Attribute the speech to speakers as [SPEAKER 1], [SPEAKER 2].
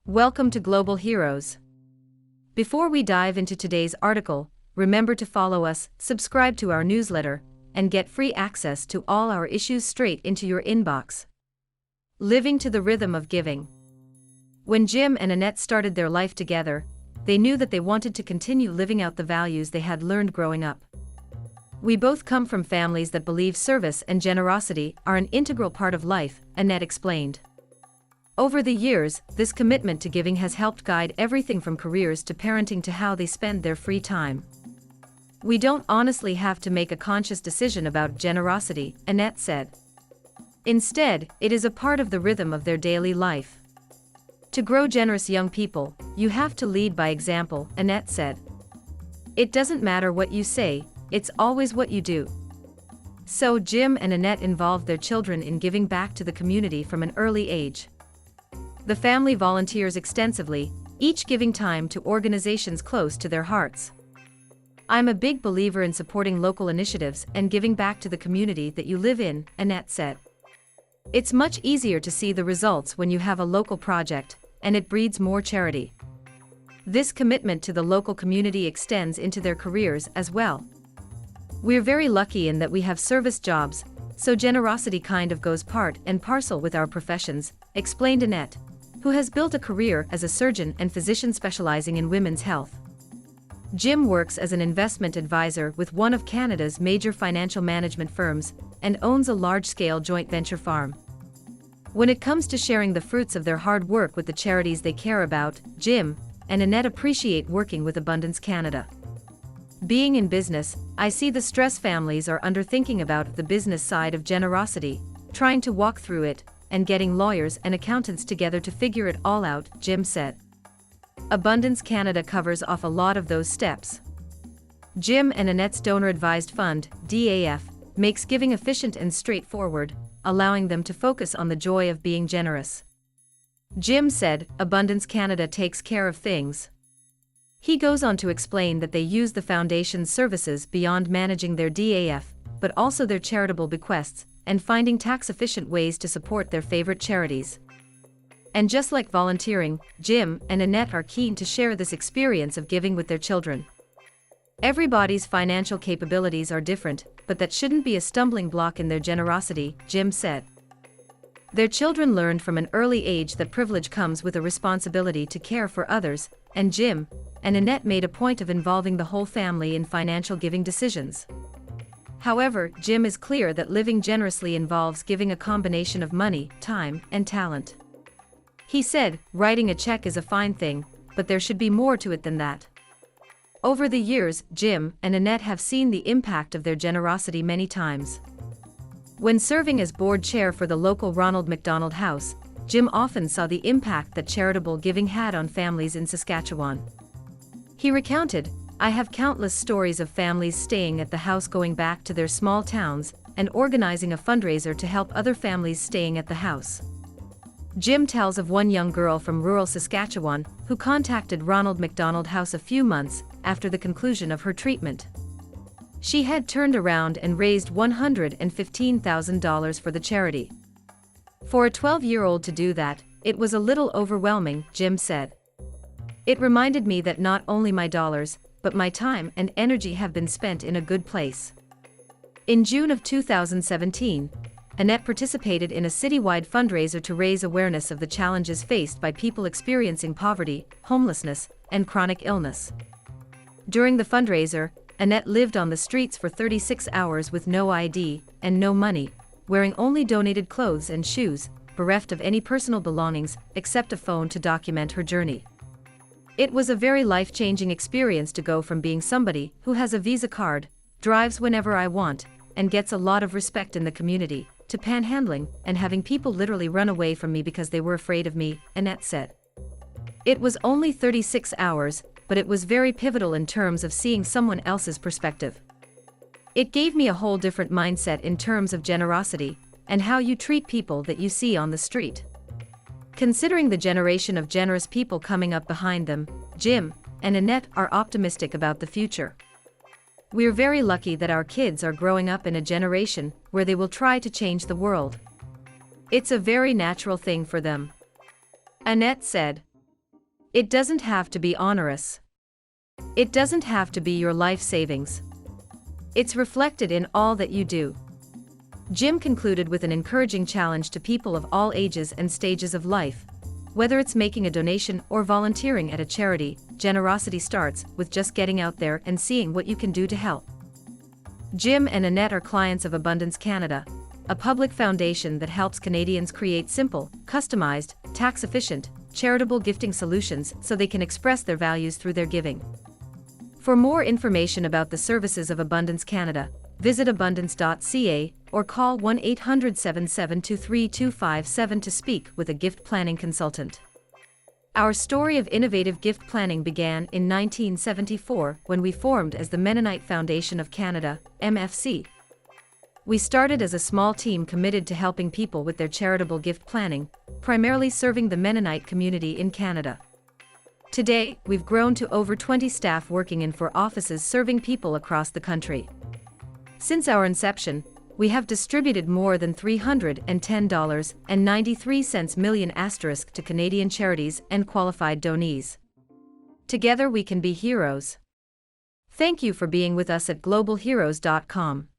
[SPEAKER 1] Welcome to Global Heroes. Before we dive into today's article, remember to follow us, subscribe to our newsletter, and get free access to all our issues straight into your inbox. Living to the rhythm of giving. When Jim and Annette started their life together, they knew that they wanted to continue living out the values they had learned growing up. We both come from families that believe service and generosity are an integral part of life, Annette explained. Over the years, this commitment to giving has helped guide everything from careers to parenting to how they spend their free time. We don't honestly have to make a conscious decision about generosity, Annette said. Instead, it is a part of the rhythm of their daily life. To grow generous young people, you have to lead by example, Annette said. It doesn't matter what you say, it's always what you do. So Jim and Annette involved their children in giving back to the community from an early age. The family volunteers extensively, each giving time to organizations close to their hearts. I'm a big believer in supporting local initiatives and giving back to the community that you live in, Annette said. It's much easier to see the results when you have a local project, and it breeds more charity. This commitment to the local community extends into their careers as well. We're very lucky in that we have service jobs, so generosity kind of goes part and parcel with our professions, explained Annette, who has built a career as a surgeon and physician specializing in women's health. Jim works as an investment advisor with one of Canada's major financial management firms and owns a large-scale joint venture farm. When it comes to sharing the fruits of their hard work with the charities they care about, Jim and Annette appreciate working with Abundance Canada. Being in business, I see the stress families are under thinking about the business side of generosity, trying to walk through it, and getting lawyers and accountants together to figure it all out, Jim said. Abundance Canada covers off a lot of those steps. Jim and Annette's donor-advised fund, DAF, makes giving efficient and straightforward, allowing them to focus on the joy of being generous. Jim said, Abundance Canada takes care of things. He goes on to explain that they use the foundation's services beyond managing their DAF, but also their charitable bequests, and finding tax-efficient ways to support their favorite charities. And just like volunteering, Jim and Annette are keen to share this experience of giving with their children. Everybody's financial capabilities are different, but that shouldn't be a stumbling block in their generosity, Jim said. Their children learned from an early age that privilege comes with a responsibility to care for others, and Jim and Annette made a point of involving the whole family in financial giving decisions. However, Jim is clear that living generously involves giving a combination of money, time, and talent. He said, writing a check is a fine thing, but there should be more to it than that. Over the years, Jim and Annette have seen the impact of their generosity many times. When serving as board chair for the local Ronald McDonald House, Jim often saw the impact that charitable giving had on families in Saskatchewan. He recounted, I have countless stories of families staying at the house going back to their small towns and organizing a fundraiser to help other families staying at the house. Jim tells of one young girl from rural Saskatchewan who contacted Ronald McDonald House a few months after the conclusion of her treatment. She had turned around and raised $115,000 for the charity. For a 12-year-old to do that, it was a little overwhelming, Jim said. It reminded me that not only my dollars, but my time and energy have been spent in a good place. In June of 2017, Annette participated in a citywide fundraiser to raise awareness of the challenges faced by people experiencing poverty, homelessness, and chronic illness. During the fundraiser, Annette lived on the streets for 36 hours with no ID and no money, wearing only donated clothes and shoes, bereft of any personal belongings except a phone to document her journey. It was a very life-changing experience to go from being somebody who has a Visa card, drives whenever I want, and gets a lot of respect in the community, to panhandling and having people literally run away from me because they were afraid of me, Annette said. It was only 36 hours, but it was very pivotal in terms of seeing someone else's perspective. It gave me a whole different mindset in terms of generosity, and how you treat people that you see on the street. Considering the generation of generous people coming up behind them, Jim and Annette are optimistic about the future. We're very lucky that our kids are growing up in a generation where they will try to change the world. It's a very natural thing for them. Annette said. It doesn't have to be onerous. It doesn't have to be your life savings. It's reflected in all that you do. Jim concluded with an encouraging challenge to people of all ages and stages of life. Whether it's making a donation or volunteering at a charity, generosity starts with just getting out there and seeing what you can do to help. Jim and Annette are clients of Abundance Canada, a public foundation that helps Canadians create simple, customized, tax-efficient, charitable gifting solutions so they can express their values through their giving. For more information about the services of Abundance Canada, visit abundance.ca or call 1-800-772-3257 to speak with a gift planning consultant. Our story of innovative gift planning began in 1974 when we formed as the Mennonite Foundation of Canada, MFC. We started as a small team committed to helping people with their charitable gift planning, primarily serving the Mennonite community in Canada. Today, we've grown to over 20 staff working in 4 offices serving people across the country. Since our inception, we have distributed more than $310.93 million to Canadian charities and qualified donees. Together we can be heroes. Thank you for being with us at globalheroes.com.